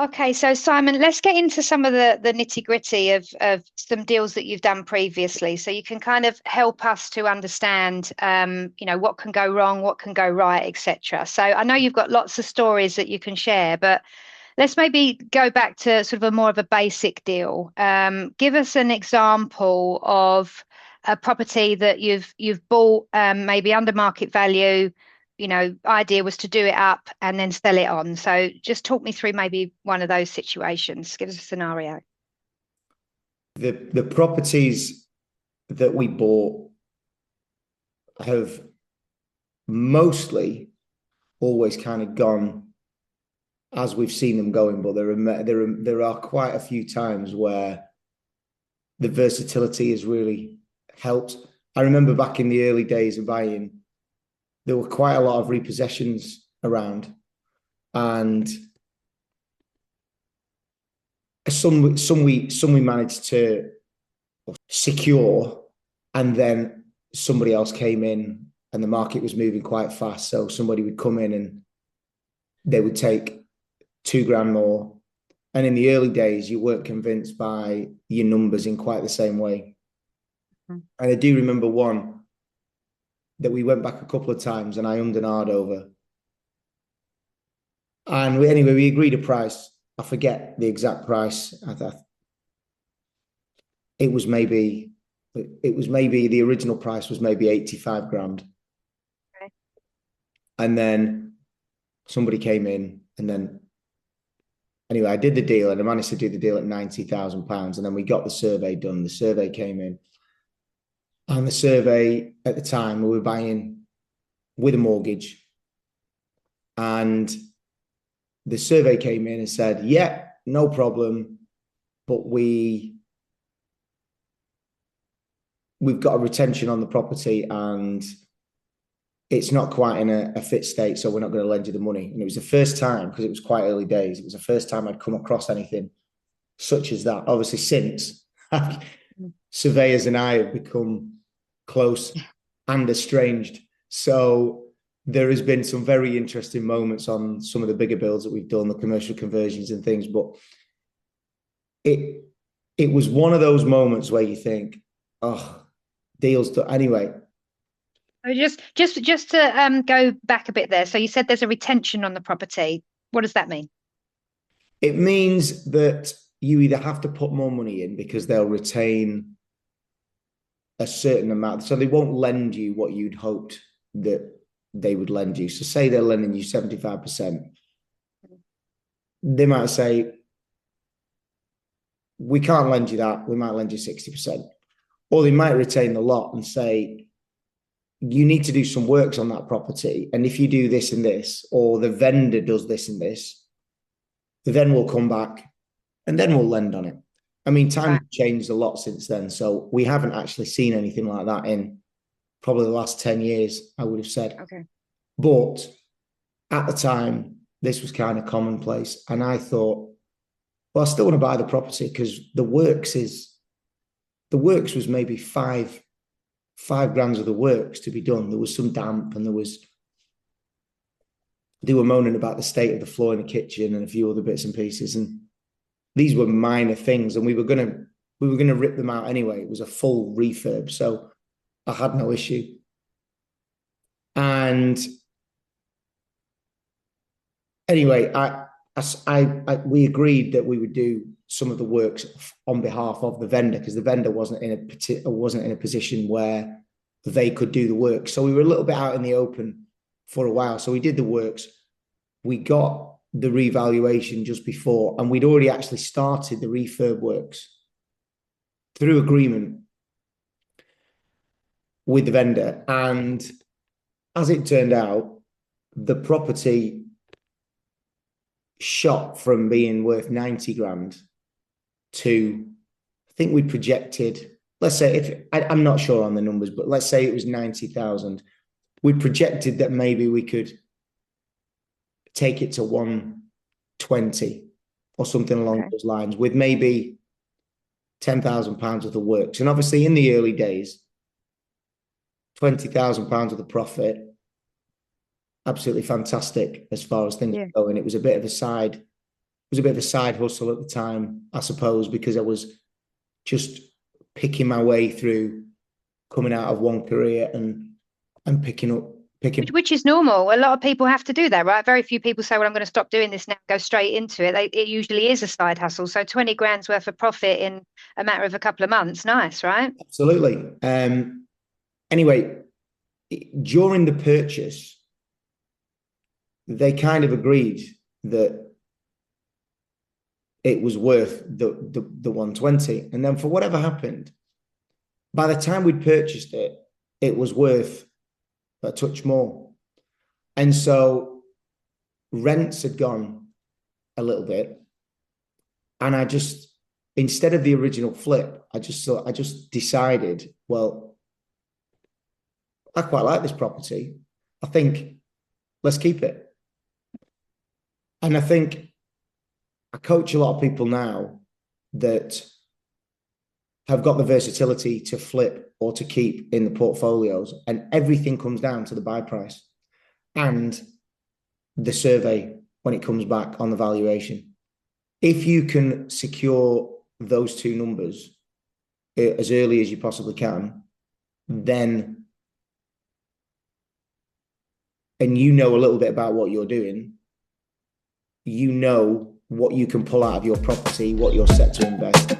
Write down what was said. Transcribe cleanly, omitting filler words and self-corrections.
Okay, so Simon, let's get into some of the nitty-gritty of some deals that you've done previously, so you can kind of help us to understand, what can go wrong, what can go right, etc. So I know you've got lots of stories that you can share, but let's maybe go back to sort of a more of a basic deal. Give us an example of a property that you've bought, maybe under market value. Idea was to do it up and then sell it on. So just talk me through maybe one of those situations. Give us a scenario. The properties that we bought have mostly always kind of gone as we've seen them going, but there are quite a few times where the versatility has really helped. I remember back in the early days of buying, there were quite a lot of repossessions around, and some we managed to secure, and then somebody else came in, and the market was moving quite fast. So somebody would come in and they would take 2 grand more. And in the early days, you weren't convinced by your numbers in quite the same way. Mm. And I do remember one that we went back a couple of times and I ummed and ahed over. And we agreed a price. I forget the exact price. It was maybe the original price was maybe 85 grand. Okay. And then somebody came in, and then anyway, I did the deal and I managed to do the deal at £90,000. And then we got the survey done. The survey came in. And the survey at the time, we were buying with a mortgage. And the survey came in and said, yeah, no problem, but we've got a retention on the property and it's not quite in a fit state, so we're not going to lend you the money. And it was the first time, because it was quite early days, it was the first time I'd come across anything such as that. Obviously, since surveyors and I have become close and estranged. So there has been some very interesting moments on some of the bigger builds that we've done, the commercial conversions and things. But it was one of those moments where you think, oh, deals done. Anyway. So just to go back a bit there. So you said there's a retention on the property. What does that mean? It means that you either have to put more money in because they'll retain a certain amount. So they won't lend you what you'd hoped that they would lend you. So say they're lending you 75%. They might say, we can't lend you that. We might lend you 60%. Or they might retain the lot and say, you need to do some works on that property. And if you do this and this, or the vendor does this and this, then we'll come back and then we'll lend on it. I mean, times have changed a lot since then. So we haven't actually seen anything like that in probably the last 10 years, I would have said. Okay. But at the time, this was kind of commonplace. And I thought, well, I still want to buy the property because the works was maybe five grand of the works to be done. There was some damp and they were moaning about the state of the floor in the kitchen and a few other bits and pieces. And these were minor things, and we were gonna rip them out anyway. It was a full refurb, so I had no issue. And anyway, we agreed that we would do some of the works on behalf of the vendor because the vendor wasn't in a position where they could do the work. So we were a little bit out in the open for a while. So we did the works. We got the revaluation just before, and we'd already actually started the refurb works through agreement with the vendor. And as it turned out, the property shot from being worth 90 grand to, I think we projected, let's say, I'm not sure on the numbers, but let's say it was 90,000. We projected that maybe we could take it to 120 or something along those lines with maybe £10,000 of the works. And obviously in the early days, £20,000 of the profit, absolutely fantastic as far as things were going. It was a bit of a was a bit of a side hustle at the time, I suppose, because I was just picking my way through, coming out of one career and picking. Which is normal. A lot of people have to do that, right? Very few people say, well, I'm going to stop doing this now, go straight into it. It usually is a side hustle. So 20 grand's worth of profit in a matter of a couple of months. Nice, right? Absolutely. Anyway, during the purchase, they kind of agreed that it was worth the 120. And then for whatever happened, by the time we'd purchased it, it was worth a touch more. And so rents had gone a little bit. And I just, instead of the original flip, I just decided, well, I quite like this property. I think let's keep it. And I think I coach a lot of people now that have got the versatility to flip or to keep in the portfolios, and everything comes down to the buy price and the survey when it comes back on the valuation. If you can secure those two numbers as early as you possibly can, then, and you know a little bit about what you're doing, you know what you can pull out of your property, what you're set to invest.